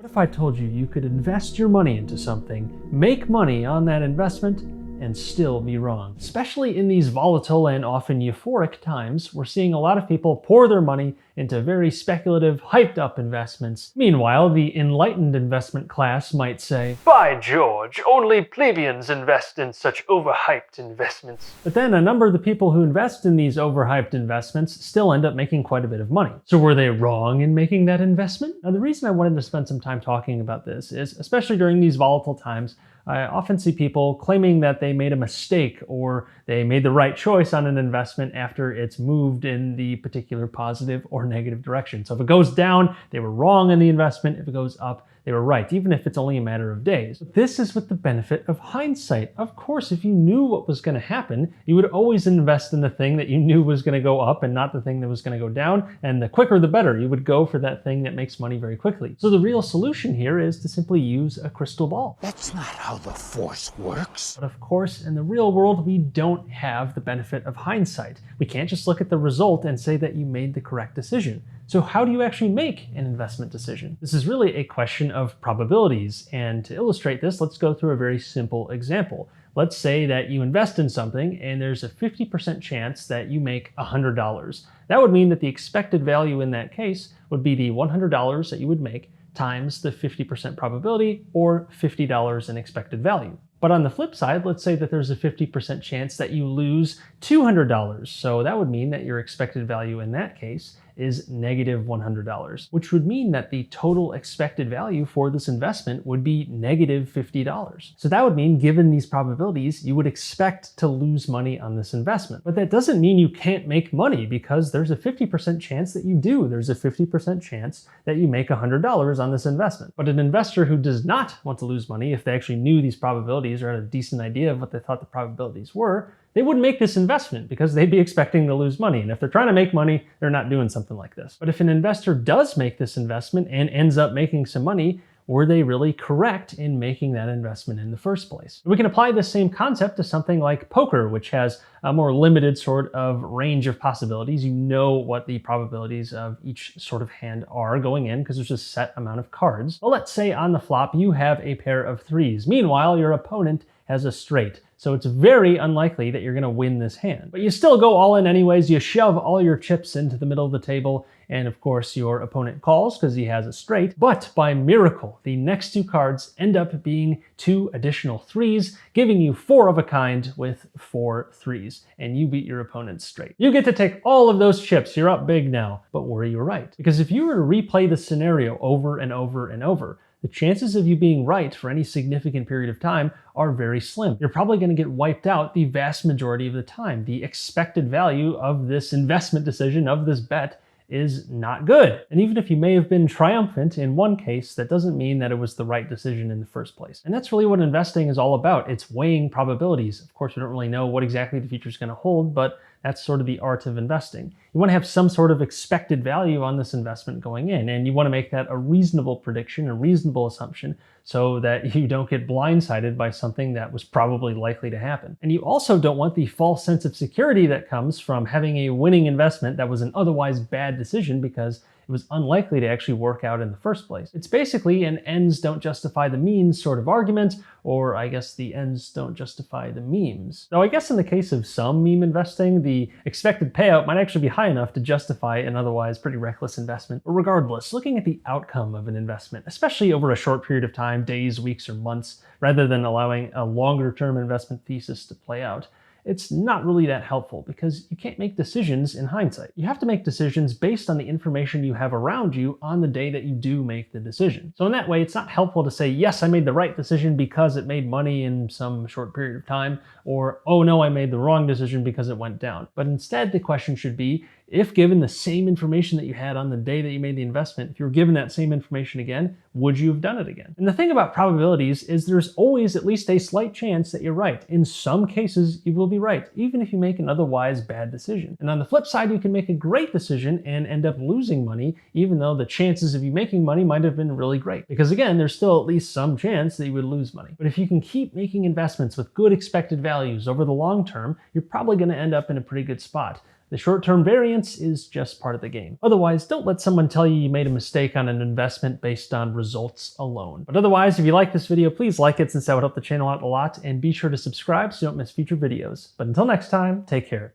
What if I told you you could invest your money into something, make money on that investment, and still be wrong? Especially in these volatile and often euphoric times, we're seeing a lot of people pour their money into very speculative, hyped up investments. Meanwhile, the enlightened investment class might say, "By George, only plebeians invest in such overhyped investments." But then a number of the people who invest in these overhyped investments still end up making quite a bit of money. So were they wrong in making that investment? Now, the reason I wanted to spend some time talking about this is, especially during these volatile times, I often see people claiming that they made a mistake or they made the right choice on an investment after it's moved in the particular positive or negative direction. So if it goes down, they were wrong in the investment. If it goes up, they were right, even if it's only a matter of days. But this is with the benefit of hindsight. Of course, if you knew what was going to happen, you would always invest in the thing that you knew was going to go up and not the thing that was going to go down. And the quicker the better. You would go for that thing that makes money very quickly. So the real solution here is to simply use a crystal ball. That's not how the force works. But of course, in the real world, we don't have the benefit of hindsight. We can't just look at the result and say that you made the correct decision. So how do you actually make an investment decision? This is really a question of probabilities. And to illustrate this, let's go through a very simple example. Let's say that you invest in something and there's a 50% chance that you make $100. That would mean that the expected value in that case would be the $100 that you would make times the 50% probability, or $50 in expected value. But on the flip side, let's say that there's a 50% chance that you lose $200. So that would mean that your expected value in that case is negative $100, which would mean that the total expected value for this investment would be negative $50. So that would mean, given these probabilities, you would expect to lose money on this investment. But that doesn't mean you can't make money, because there's a 50% chance that you do. There's a 50% chance that you make $100 on this investment. But an investor who does not want to lose money, if they actually knew these probabilities or had a decent idea of what they thought the probabilities were, they wouldn't make this investment because they'd be expecting to lose money. And if they're trying to make money, they're not doing something like this. But if an investor does make this investment and ends up making some money, were they really correct in making that investment in the first place? We can apply this same concept to something like poker, which has a more limited sort of range of possibilities. You know what the probabilities of each sort of hand are going in because there's a set amount of cards. Well, let's say on the flop you have a pair of threes. Meanwhile, your opponent has a straight. So it's very unlikely that you're going to win this hand. But you still go all in anyways. You shove all your chips into the middle of the table. And of course, your opponent calls because he has a straight. But by miracle, the next two cards end up being two additional threes, giving you four of a kind with 4 threes. And you beat your opponent's straight. You get to take all of those chips. You're up big now. But were you right? Because if you were to replay the scenario over and over and over, the chances of you being right for any significant period of time are very slim. You're probably going to get wiped out the vast majority of the time. The expected value of this investment decision, of this bet, is not good. And even if you may have been triumphant in one case, that doesn't mean that it was the right decision in the first place. And that's really what investing is all about. It's weighing probabilities. Of course, we don't really know what exactly the future is going to hold, but that's sort of the art of investing. You want to have some sort of expected value on this investment going in, and you want to make that a reasonable prediction, a reasonable assumption, so that you don't get blindsided by something that was probably likely to happen. And you also don't want the false sense of security that comes from having a winning investment that was an otherwise bad decision because it was unlikely to actually work out in the first place. It's basically an ends don't justify the means sort of argument, or I guess the ends don't justify the memes. Though I guess in the case of some meme investing, the expected payout might actually be high enough to justify an otherwise pretty reckless investment. But regardless, looking at the outcome of an investment, especially over a short period of time, days, weeks, or months, rather than allowing a longer term investment thesis to play out, it's not really that helpful because you can't make decisions in hindsight. You have to make decisions based on the information you have around you on the day that you do make the decision. So in that way, it's not helpful to say, yes, I made the right decision because it made money in some short period of time, or, oh no, I made the wrong decision because it went down. But instead, the question should be, if given the same information that you had on the day that you made the investment, if you were given that same information again, would you have done it again? And the thing about probabilities is there's always at least a slight chance that you're right. In some cases, you will be right, even if you make an otherwise bad decision. And on the flip side, you can make a great decision and end up losing money, even though the chances of you making money might have been really great. Because again, there's still at least some chance that you would lose money. But if you can keep making investments with good expected values over the long term, you're probably going to end up in a pretty good spot. The short-term variance is just part of the game. Otherwise, don't let someone tell you made a mistake on an investment based on results alone. But otherwise, if you like this video, please like it since that would help the channel out a lot, and be sure to subscribe so you don't miss future videos. But until next time, take care.